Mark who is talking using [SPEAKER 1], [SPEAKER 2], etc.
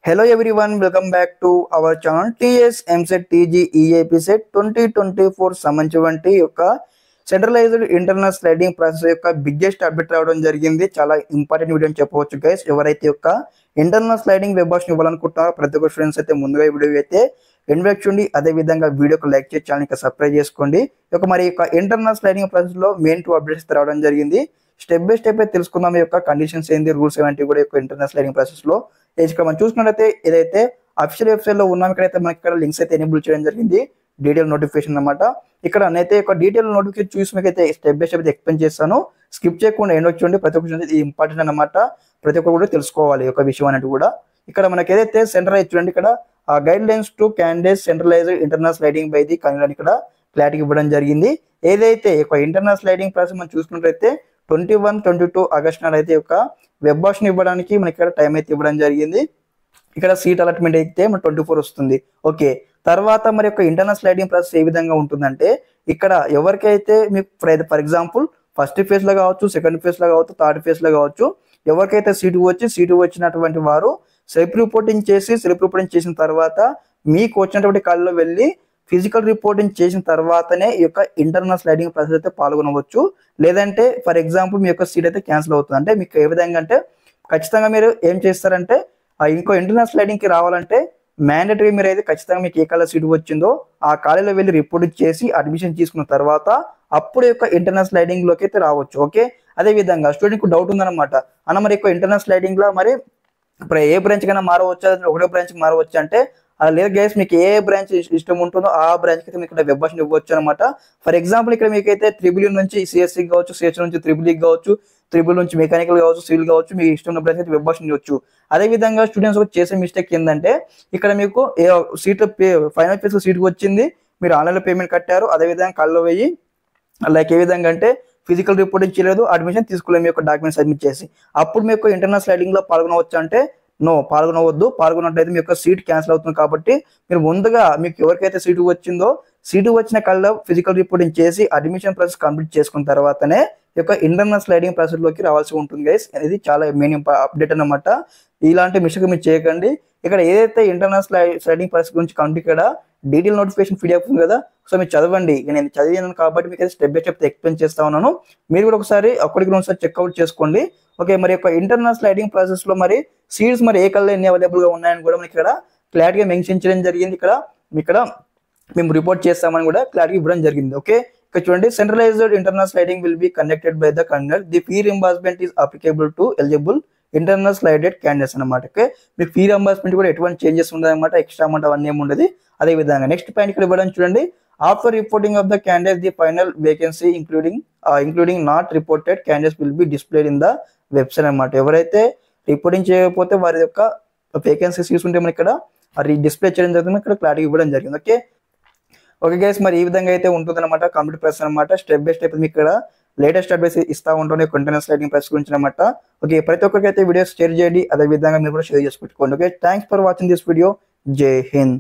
[SPEAKER 1] Hello everyone, welcome back to our channel TS MSET TG EAP set 2024 సంబంధించి యొక్క centralised internal sliding process యొక్క biggest update రావడం జరిగింది. చాలా ఇంపార్టెంట్ వీడియో అని చెప్పవచ్చు గైస్. ఎవరైతే యొక్క ఇంటర్నల్ స్లైడింగ్ వెబ్ ఆప్షన్ ఇవ్వాలనుకుంటున్నారో ప్రతి ఒక్క స్టూడెంట్స్ అయితే ముందుగా ఈ వీడియో అయితే ఎండ్ వరకు చూడండి. అదే విధంగా వీడియోకి లైక్ చేసి ఛానల్కి సబ్స్క్రైబ్ చేసుకోండి. మరి యొక్క ఇంటర్నల్ స్లైడింగ్ ప్రాసెస్ లో మెయిన్ 2 అప్డేట్స్ రావడం జరిగింది. స్టెప్ బై స్టెప్ అయితే తెలుసుకుందాం. యొక్క కండిషన్స్ ఏంది, రూల్స్ ఏంటి కూడా యొక్క ఇంటర్నల్ స్లైడింగ్ ప్రాసెస్ లో ఇక్కడ మనం చూసుకున్నట్లయితే ఏదైతే అఫీషియల్ వెబ్సైట్ లో ఉన్నాం, ఇక్కడైతే మనకి ఇక్కడ లింక్స్ అయితే ఎనేబుల్ చేయడం జరిగింది. డీటెయిల్ నోటిఫికేషన్ అన్నమాట. ఇక్కడ నేనైతే ఒక డీటెయిల్ నోటిఫికేషన్ చూసి మీకైతే స్టెప్ బై స్టెప్ అయితే ఎక్స్ప్లెయిన్ చేస్తాను. స్కిప్ చేయకుండా ఎండ్ చూడండి. ప్రతి ఒక్క ఇది ఇంపార్టెంట్ అన్నమాట. ప్రతి ఒక్కరు కూడా తెలుసుకోవాలి ఒక విషయం అనేది కూడా. ఇక్కడ మనకి ఏదైతే సెంట్రలైజ్ చూడండి, ఇక్కడ guidelines to candidates centralized internal sliding by the convener ఇక్కడ క్లారిటీ ఇవ్వడం జరిగింది. ఏదైతే ఒక ఇంటర్నల్ స్లైడింగ్ ప్రాసెస్ మనం చూసుకున్నట్లయితే 21-22 ఆగస్ట్ నాడు అయితే ఒక వెబ్ ఆప్షన్ ఇవ్వడానికి మనకి ఇక్కడ టైం అయితే ఇవ్వడం జరిగింది. ఇక్కడ సీట్ అలాట్మెంట్ అయితే మన 24 వస్తుంది. ఓకే, తర్వాత మరి యొక్క ఇంటర్నల్ స్లైడింగ్ ప్రాసెస్ ఏ విధంగా ఉంటుందంటే, ఇక్కడ ఎవరికైతే మీకు ఫర్ ఎగ్జాంపుల్ ఫస్ట్ ఫేజ్ లో కావచ్చు, సెకండ్ ఫేజ్ లో కావచ్చు, థర్డ్ ఫేజ్ లో కావచ్చు, ఎవరికైతే సీటు వచ్చినటువంటి వారు సెల్ఫ్ రిపోర్టింగ్ చేసిన తర్వాత మీకు వచ్చినటువంటి కాల్లో వెళ్ళి ఫిజికల్ రిపోర్టింగ్ చేసిన తర్వాతనే ఈ యొక్క ఇంటర్నల్ స్లైడింగ్ ప్రాసెస్ అయితే పాల్గొనవచ్చు. లేదంటే ఫర్ ఎగ్జాంపుల్ మీ యొక్క సీట్ అయితే క్యాన్సిల్ అవుతుంది. అంటే మీకు ఏ విధంగా అంటే ఖచ్చితంగా మీరు ఏం చేస్తారంటే ఇంకో ఇంటర్నల్ స్లైడింగ్ కి రావాలంటే మ్యాండేటరీ మీరు అయితే ఖచ్చితంగా మీకు ఏ కాలేజ్ సీట్ వచ్చిందో ఆ కాలేజీలో వెళ్ళి రిపోర్ట్ చేసి అడ్మిషన్ తీసుకున్న తర్వాత అప్పుడు యొక్క ఇంటర్నల్ స్లైడింగ్ లోకి అయితే రావచ్చు. ఓకే, అదే విధంగా స్టూడెంట్ కు డౌట్ ఉందన్నమాట, అన్న మరి యొక్క ఇంటర్నల్ స్లైడింగ్ లో మరి ఇప్పుడు ఏ బ్రాంచ్ కైనా మారవచ్చా, ఒకటో బ్రాంచ్ కి మారవచ్చు అంటే లేదు గైస్, మీకు ఏ బ్రాంచ్ ఇష్టం ఉంటుందో ఆ బ్రాంచ్ కి మీకు వెబ్ ఆప్షన్ ఇవ్వచ్చు అనమాట. ఫర్ ఎగ్జాంపుల్ ఇక్కడ మీకైతే త్రిబుల్ నుంచి సిఎస్సి కావచ్చు, సిఎస్సి నుంచి త్రిబుల్ కావచ్చు, త్రిబుల్ నుంచి మెకానికల్ కావచ్చు, సివిల్ కావచ్చు, మీకు ఇష్టం ఉన్న బ్రాంచ్ అయితే వెబ్ ఆప్షన్ ఇవ్వచ్చు. అదే విధంగా స్టూడెంట్స్ చేసే మిస్టేక్ ఏంటంటే, ఇక్కడ మీకు సీట్ ఫైనల్ ఫేజ్ లో సీట్ వచ్చింది, మీరు ఆన్లైన్ లో పేమెంట్ కట్టారు, అదే విధంగా కళ్ళు వెయ్యి లైక్ ఏ విధంగా అంటే ఫిజికల్ రిపోర్టింగ్ చేయలేదు, అడ్మిషన్ తీసుకోలేదు, మీ యొక్క డాక్యుమెంట్ సబ్మిట్ చేసి అప్పుడు మీ యొక్క ఇంటర్నల్ స్లైడింగ్ లో పాల్గొనవచ్చు అంటే నో, పాల్గొనవద్దు. పాల్గొన్నట్లయితే మీ యొక్క సీట్ క్యాన్సిల్ అవుతుంది. కాబట్టి మీరు ముందుగా మీకు ఎవరికైతే సీటు వచ్చిందో సీటు వచ్చిన కళ్ళ ఫిజికల్ రిపోర్టింగ్ చేసి అడ్మిషన్ ప్రాసెస్ కంప్లీట్ చేసుకున్న తర్వాతనే ఈ యొక్క ఇంటర్నల్ స్లైడింగ్ ప్రాసెస్ లోకి రావాల్సి ఉంటుంది గైస్. ఇది చాలా మెయిన్ అప్డేట్ అన్నమాట. ఇలాంటి మిస్టేక్ మీరు చేయకండి. ఇక్కడ ఏదైతే ఇంటర్నల్ స్లైడింగ్ ప్రాసెస్ గురించి కంప్లీట్ ఇక్కడ డీటెయిల్ నోటిఫికేషన్ పీడిఎఫ్ ఉంది కదా, సో మీరు చదవండి. నేను చదివాను కాబట్టి మీకు స్టెప్ బై స్టెప్ ఎక్స్ప్లెయిన్ చేస్తా ఉన్నాను. మీరు కూడా ఒకసారి అక్కడికి ఒకసారి చెక్అవుట్ చేసుకోండి. ఓకే, మరి యొక్క ఇంటర్నల్ స్లైడింగ్ ప్రాసెస్ లో మరి సీట్స్ మరి ఏ కలర్ ఎన్ని అవైలబుల్ గా ఉన్నాయని కూడా మనకి ఇక్కడ క్లారిటీగా మెన్షన్ చేయడం జరిగింది. ఇక్కడ మేము రిపోర్ట్ చేస్తామని కూడా క్లారిటీ ఇవ్వడం జరిగింది. ఓకే, ఇక్కడ చూడండి, centralized internal sliding will be conducted by the convener. The fee reimbursement is applicable to eligible internal slided candidates అనమాట. ఓకే, మీకు ఫీ రింబర్స్మెంట్ కూడా ఎటువంటి చేంజెస్ ఉండదు అనమాట, ఎక్స్ట్రా అమౌంట్ అవన్నీ ఏమి ఉండదు. అదే విధంగా నెక్స్ట్ పాయింట్ ఇక్కడ ఇవ్వడం చూడండి, after reporting of the candidate the final vacancy including not reported candidates will be displayed in the website అనమాట. ఎవరైతే రిపోర్టింగ్ చేయకపోతే వారి యొక్క వేకెన్సీ సీట్స్ ఉంటే మనకి ఇక్కడ డిస్ప్లే చేయడం జరుగుతుంది, ఇక్కడ క్లారిటీ ఇవ్వడం జరిగింది. ఓకే గైస్, మరి ఈ విధంగా అయితే ఉంటుంది అనమాట కంప్లీట్ ప్రాసెస్ అనమాట. స్టెప్ బై స్టెప్ మీకు ఇక్కడ లేటెస్ట్ అడ్వైస్ ఇస్తా ఉంటాను ఇంటర్నల్ స్లైడింగ్ ప్రాసెస్ గురించి అనమాట. ఓకే, ప్రతి ఒక్కరికి అయితే వీడియోస్ షేర్ చేయండి, అదే విధంగా మీరు కూడా షేర్ చేసుకుంటుకోండి. Okay, thanks for watching this video. Jai Hind.